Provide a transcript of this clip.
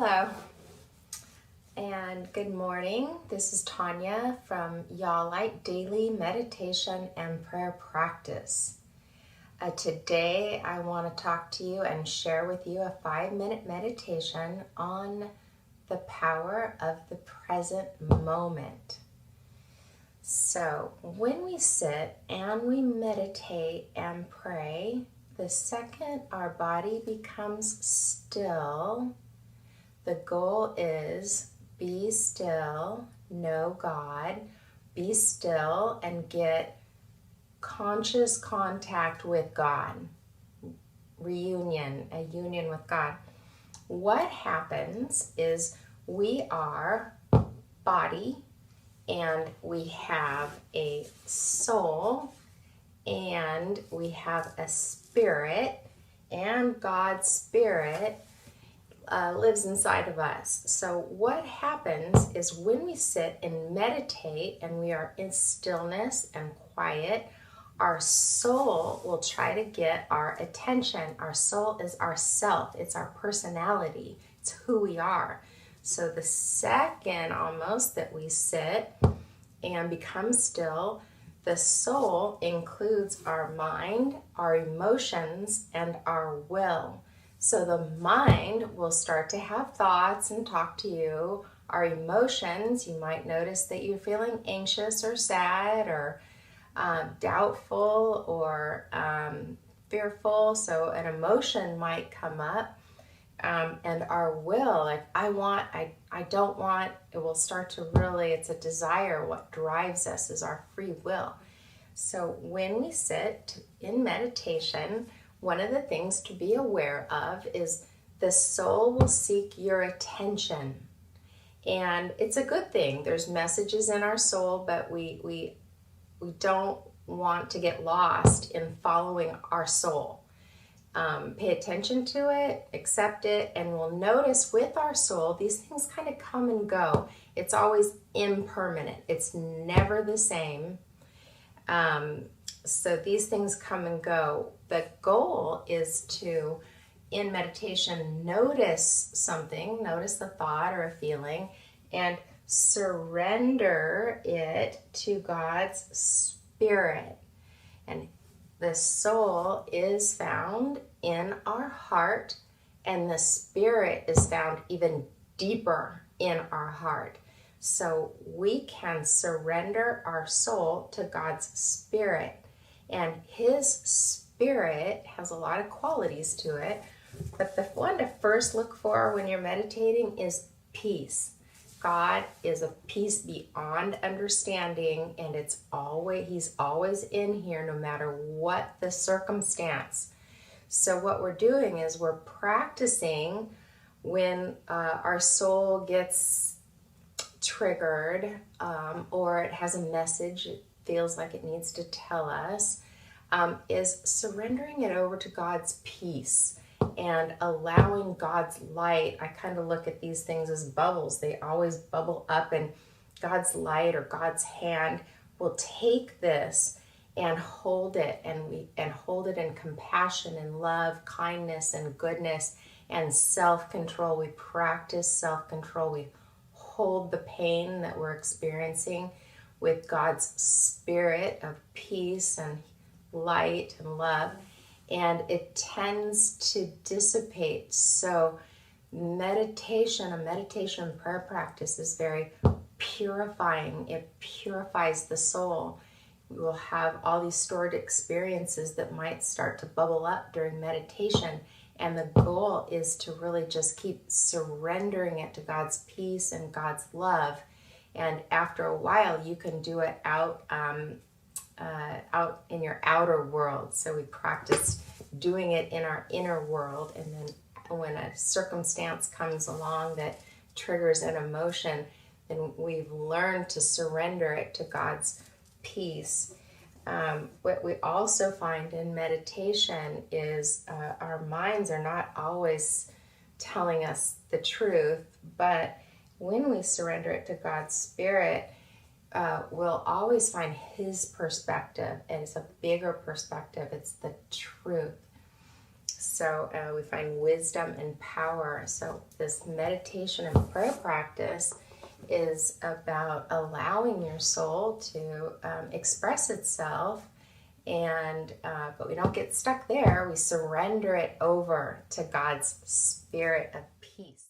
Hello and good morning. This is Tonyah from Y'all Light Daily Meditation and Prayer Practice. Today I want to talk to you and share with you a 5-minute meditation on the power of the present moment. So when we sit and we meditate and pray, the second our body becomes still, the goal is be still, know God, be still, and get conscious contact with God. A union with God. What happens is we are body and we have a soul and we have a spirit, and God's spirit lives inside of us. So what happens is when we sit and meditate and we are in stillness and quiet, our soul will try to get our attention. Our soul is our self. It's our personality. It's who we are. So the second almost that we sit and become still, the soul includes our mind, our emotions, and our will. So the mind will start to have thoughts and talk to you. Our emotions, you might notice that you're feeling anxious or sad or doubtful or fearful. So an emotion might come up. And our will, like I don't want, it will start to really, it's a desire. What drives us is our free will. So when we sit in meditation, one of the things to be aware of is the soul will seek your attention. And it's a good thing. There's messages in our soul, but we don't want to get lost in following our soul. Pay attention to it, accept it, and we'll notice with our soul, these things kind of come and go. It's always impermanent. It's never the same. So these things come and go. The goal is to, in meditation, notice something, notice the thought or a feeling, and surrender it to God's Spirit. And the soul is found in our heart, and the Spirit is found even deeper in our heart. So we can surrender our soul to God's Spirit. And His Spirit has a lot of qualities to it. But the one to first look for when you're meditating is peace. God is a peace beyond understanding, and He's always in here no matter what the circumstance. So what we're doing is we're practicing when our soul gets triggered or it has a message it feels like it needs to tell us, is surrendering it over to God's peace and allowing God's light. I kind of look at these things as bubbles. They always bubble up, and God's light or God's hand will take this and hold it, and hold it in compassion and love, kindness and goodness and self-control. We practice self-control. We hold the pain that we're experiencing with God's Spirit of peace and light and love, and it tends to dissipate. So a meditation prayer practice is very purifying. It purifies the soul. We will have all these stored experiences that might start to bubble up during meditation, and the goal is to really just keep surrendering it to God's peace and God's love. And after a while, you can do it out in your outer world. So we practice doing it in our inner world, and then when a circumstance comes along that triggers an emotion, then we've learned to surrender it to God's peace. What we also find in meditation is our minds are not always telling us the truth, but when we surrender it to God's Spirit, we'll always find His perspective, and it's a bigger perspective. It's the truth. So we find wisdom and power. So this meditation and prayer practice is about allowing your soul to express itself, and but we don't get stuck there. We surrender it over to God's spirit of peace.